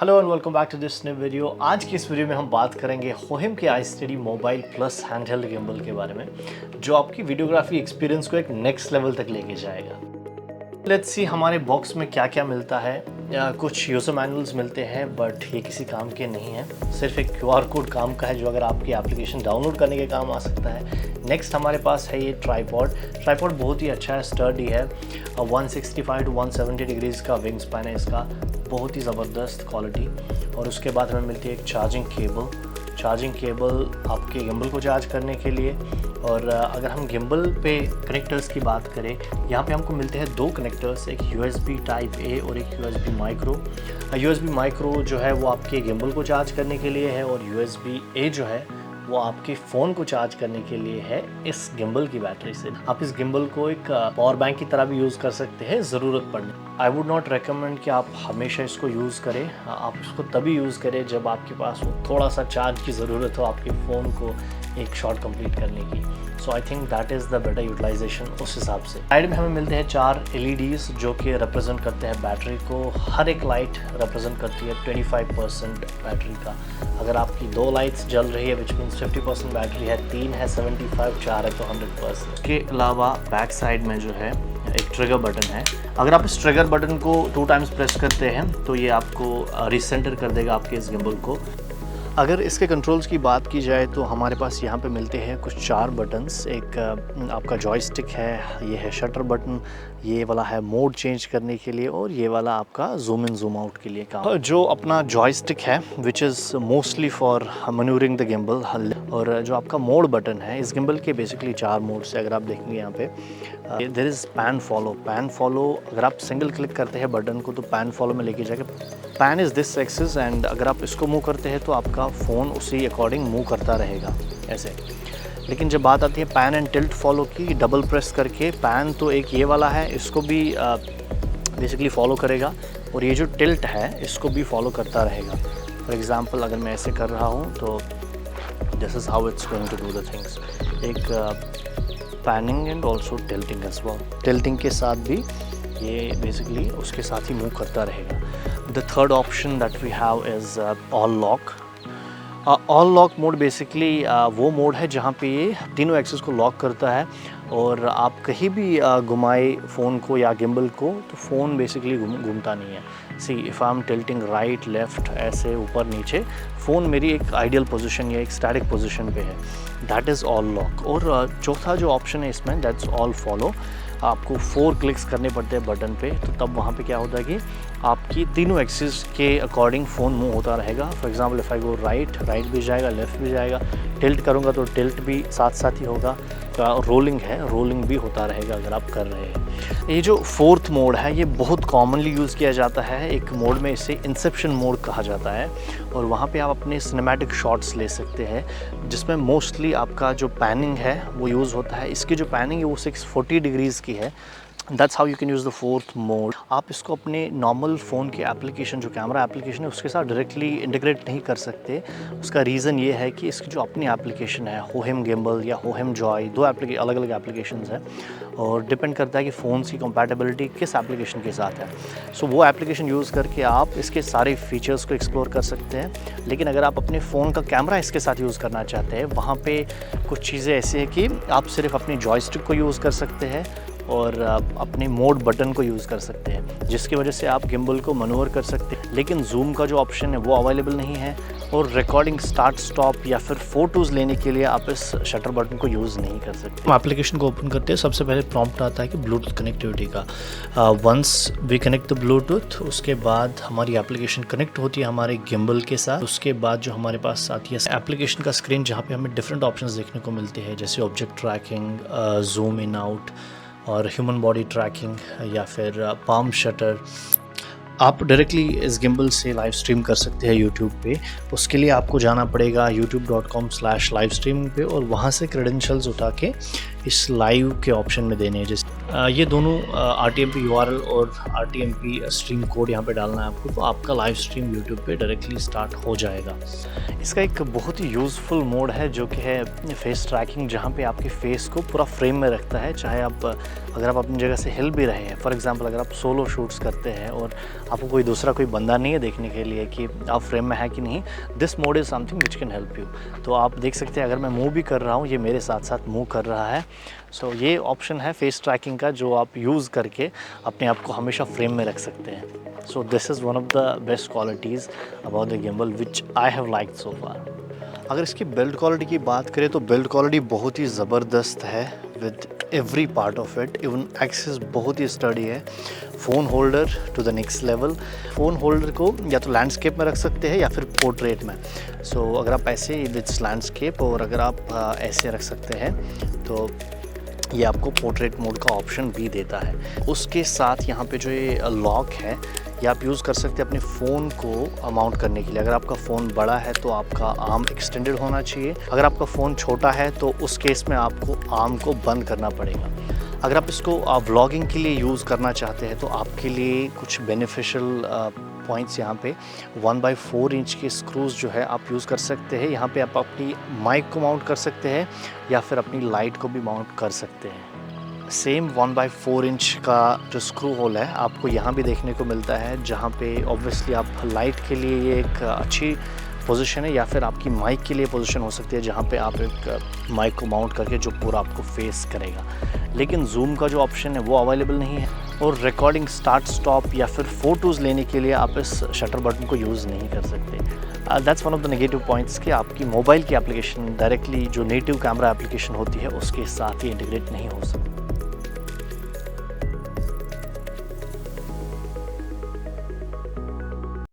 Hello and welcome back to this new video. आज की इस वीडियो में हम बात करेंगे होहिम के iSteady mobile plus handheld gimbal के बारे में, जो आपकी वीडियोग्राफी एक्सपीरियंस को एक नेक्स्ट लेवल तक लेके जाएगा। लेट्स सी हमारे बॉक्स में क्या क्या मिलता है। कुछ यूज़र मैनुअल्स मिलते हैं बट ये किसी काम के नहीं हैं, सिर्फ एक QR कोड काम का है जो अगर आपकी एप्लीकेशन डाउनलोड करने के काम आ सकता है। नेक्स्ट हमारे पास है ये ट्राईपॉड बहुत ही अच्छा है, स्टर्डी है। 165 to 170 डिग्रीज़ का विंग स्पैन है इसका, बहुत ही ज़बरदस्त क्वालिटी। और उसके बाद हमें मिलती है एक चार्जिंग केबल आपके गिम्बल को चार्ज करने के लिए। और अगर हम गिम्बल पे कनेक्टर्स की बात करें, यहाँ पे हमको मिलते हैं दो कनेक्टर्स, एक USB टाइप A और एक USB माइक्रो। USB माइक्रो जो है वो आपके गिम्बल को चार्ज करने के लिए है, और USB A जो है वो आपके फ़ोन को चार्ज करने के लिए है इस गिम्बल की बैटरी से। आप इस गिम्बल को एक पावर बैंक की तरह भी यूज़ कर सकते हैं ज़रूरत पड़ने। आई वुड नॉट रिकमेंड कि आप हमेशा इसको यूज़ करें। आप इसको तभी यूज़ करें जब आपके पास थोड़ा सा चार्ज की ज़रूरत हो आपके फ़ोन को एक शॉट कंप्लीट करने की। So I think that is the better utilization उस हिसाब से। साइड में हमें मिलते हैं 4 LEDs जो कि रिप्रेजेंट करते हैं बैटरी को। हर एक लाइट रिप्रेजेंट करती है 25% बैटरी का। अगर आपकी 2 लाइट्स जल रही है विच मीन्स 50% बैटरी है, 3 है 75, 4 है तो 100%। इसके अलावा बैक साइड में जो है एक ट्रिगर बटन है। अगर आप इस ट्रिगर बटन को 2 टाइम्स प्रेस करते हैं तो ये आपको रिसेंटर कर देगा आपके इस गिम्बल को। अगर इसके कंट्रोल्स की बात की जाए तो हमारे पास यहाँ पे मिलते हैं कुछ 4 बटन्स। एक आपका जॉयस्टिक है, ये है शटर बटन, ये वाला है मोड चेंज करने के लिए, और ये वाला आपका जूम इन जूम आउट के लिए काम। जो अपना जॉयस्टिक है which is mostly for manoeuvring the gimbal. और जो आपका मोड बटन है, इस गिम्बल के बेसिकली 4 मोड्स है। अगर आप देखेंगे यहाँ पे देयर इज़ पैन फॉलो। अगर आप सिंगल क्लिक करते हैं बटन को तो पैन फॉलो में लेके जाके pan is this axis, and अगर आप इसको मूव करते हैं तो आपका फ़ोन उसी अकॉर्डिंग मूव करता रहेगा ऐसे। लेकिन जब बात आती है पैन एंड टिल्ट फॉलो की, डबल प्रेस करके पैन तो एक ये वाला है, इसको भी बेसिकली फॉलो करेगा, और ये जो टिल्ट है इसको भी फॉलो करता रहेगा। फॉर एग्ज़ाम्पल अगर मैं ऐसे कर रहा हूँ तो this is how it's going to do the things. एक panning and also tilting as well. Tilting के साथ भी ये बेसिकली उसके साथ ही मूव करता रहेगा। The third option that we have is all lock. All lock mode basically वो मोड है जहाँ पे ये तीनों एक्सेस को लॉक करता है, और आप कहीं भी घुमाए फ़ोन को या गिम्बल को तो फ़ोन बेसिकली घूमता नहीं है। सी if I am tilting right left ऐसे ऊपर नीचे, फ़ोन मेरी एक आइडियल पोजीशन या एक स्टैटिक पोजीशन पे है। That is all lock. और चौथा जो ऑप्शन है इसमें दैट्स ऑल फॉलो। आपको 4 क्लिक्स करने पड़ते हैं बटन पे, तो तब वहाँ पे क्या होता है कि आपकी तीनों एक्सिस के अकॉर्डिंग फ़ोन मूव होता रहेगा। For example if I go right भी जाएगा, लेफ़्ट भी जाएगा। टिल्ट करूँगा तो टिल्ट भी साथ साथ ही होगा। रोलिंग है, रोलिंग भी होता रहेगा अगर आप कर रहे हैं। ये जो 4th मोड है ये बहुत कॉमनली यूज़ किया जाता है। एक मोड में इसे इंसेप्शन मोड कहा जाता है, और वहाँ पे आप अपने सिनेमैटिक शॉट्स ले सकते हैं, जिसमें मोस्टली आपका जो पैनिंग है वो यूज़ होता है। इसकी जो पैनिंग है वो 640 डिग्रीज़ की है। That's how you can use the 4th mode. आप इसको अपने नॉर्मल फ़ोन की एप्लीकेशन, जो कैमरा एप्लीकेशन है उसके साथ डायरेक्टली इंटीग्रेट नहीं कर सकते। उसका रीज़न ये है कि इसकी जो अपनी एप्लीकेशन है होहिम गिम्बल या होहिम जॉय, 2 अलग अलग एप्लीकेशंस हैं, और डिपेंड करता है कि फ़ोन की कंपैटिबिलिटी किस एप्लीकेशन के साथ है। सो वो एप्लीकेशन यूज़ करके आप इसके सारे फीचर्स को एक्सप्लोर कर सकते हैं। लेकिन अगर आप अपने फ़ोन का कैमरा इसके साथ यूज़ करना चाहते हैं, वहाँ पे कुछ चीज़ें ऐसी हैं कि आप सिर्फ अपनी जॉयस्टिक को यूज़ कर सकते हैं और अपने मोड बटन को यूज़ कर सकते हैं, जिसकी वजह से आप गिम्बल को मनूवर कर सकते हैं। लेकिन जूम का जो ऑप्शन है वो अवेलेबल नहीं है, और रिकॉर्डिंग स्टार्ट स्टॉप या फिर फ़ोटोज़ लेने के लिए आप इस शटर बटन को यूज़ नहीं कर सकते। हम एप्लीकेशन को ओपन करते हैं, सबसे पहले प्रॉम्प्ट आता है कि ब्लूटूथ कनेक्टिविटी का। Once we connect the Bluetooth, उसके बाद हमारी एप्लीकेशन कनेक्ट होती है हमारे गिम्बल के साथ। उसके बाद जो हमारे पास आती है एप्लीकेशन का स्क्रीन, जहाँ पे हमें डिफरेंट ऑप्शंस देखने को मिलते हैं, जैसे object tracking, zoom in out, और ह्यूमन बॉडी ट्रैकिंग, या फिर पाम शटर। आप डायरेक्टली इस गिम्बल से लाइव स्ट्रीम कर सकते हैं यूट्यूब पे। उसके लिए आपको जाना पड़ेगा youtube.com/livestreaming पे, और वहाँ से क्रेडेंशियल्स उठा के इस लाइव के ऑप्शन में देने हैं। जैसे ये दोनों RTMP URL और RTMP स्ट्रीम कोड यहाँ पे डालना है आपको, तो आपका लाइव स्ट्रीम यूट्यूब पे डायरेक्टली स्टार्ट हो जाएगा। इसका एक बहुत ही यूज़फुल मोड है जो कि है फेस ट्रैकिंग, जहाँ पे आपके फेस को पूरा फ्रेम में रखता है। चाहे आप अगर आप अपनी जगह से हिल भी रहे हैं, फॉर एग्जांपल अगर आप सोलो शूट्स करते हैं और आपको कोई दूसरा कोई बंदा नहीं है देखने के लिए कि आप फ्रेम में है कि नहीं, this mode is something which can help you. तो आप देख सकते हैं अगर मैं मूव भी कर रहा हूँ, ये मेरे साथ साथ मूव कर रहा है। सो ये ऑप्शन है फेस ट्रैकिंग का जो आप यूज़ करके अपने आप को हमेशा फ्रेम में रख सकते हैं। So this is one of the best qualities about the gimbal which I have liked so far. अगर इसकी बिल्ड क्वालिटी की बात करें तो बिल्ड क्वालिटी बहुत ही ज़बरदस्त है with every part of it. Even access बहुत ही स्टडी है। Phone holder to the next level. Phone holder को या तो लैंडस्केप में रख सकते हैं या फिर पोर्ट्रेट में। सो अगर आप ऐसे विद लैंडस्केप और अगर आप ऐसे रख सकते हैं तो ये आपको पोर्ट्रेट मोड का ऑप्शन भी देता है। उसके साथ यहाँ पे जो ये लॉक है ये आप यूज़ कर सकते हैं अपने फ़ोन को माउंट करने के लिए। अगर आपका फ़ोन बड़ा है तो आपका आर्म एक्सटेंडेड होना चाहिए। अगर आपका फ़ोन छोटा है तो उस केस में आपको आर्म को बंद करना पड़ेगा। अगर आप इसको व्लॉगिंग के लिए यूज़ करना चाहते हैं तो आपके लिए कुछ बेनिफिशियल पॉइंट्स यहाँ पे 1/4 इंच के स्क्रूज़ जो है आप यूज़ कर सकते हैं। यहाँ पे आप अपनी माइक को माउंट कर सकते हैं या फिर अपनी लाइट को भी माउंट कर सकते हैं। सेम 1/4 इंच का जो स्क्रू होल है आपको यहाँ भी देखने को मिलता है, जहाँ पे ऑब्वियसली आप लाइट के लिए ये एक अच्छी पोजीशन है या फिर आपकी माइक के लिए पोजीशन हो सकती है, जहाँ पे आप एक माइक को माउंट करके जो पूरा आपको फेस करेगा। लेकिन जूम का जो ऑप्शन है वो अवेलेबल नहीं है और रिकॉर्डिंग स्टार्ट स्टॉप या फिर फ़ोटोज़ लेने के लिए आप इस शटर बटन को यूज़ नहीं कर सकते। That's one of the negative points कि आपकी मोबाइल की एप्लीकेशन डायरेक्टली जो नेटिव कैमरा एप्लीकेशन होती है उसके साथ ही इंटीग्रेट नहीं हो सकती।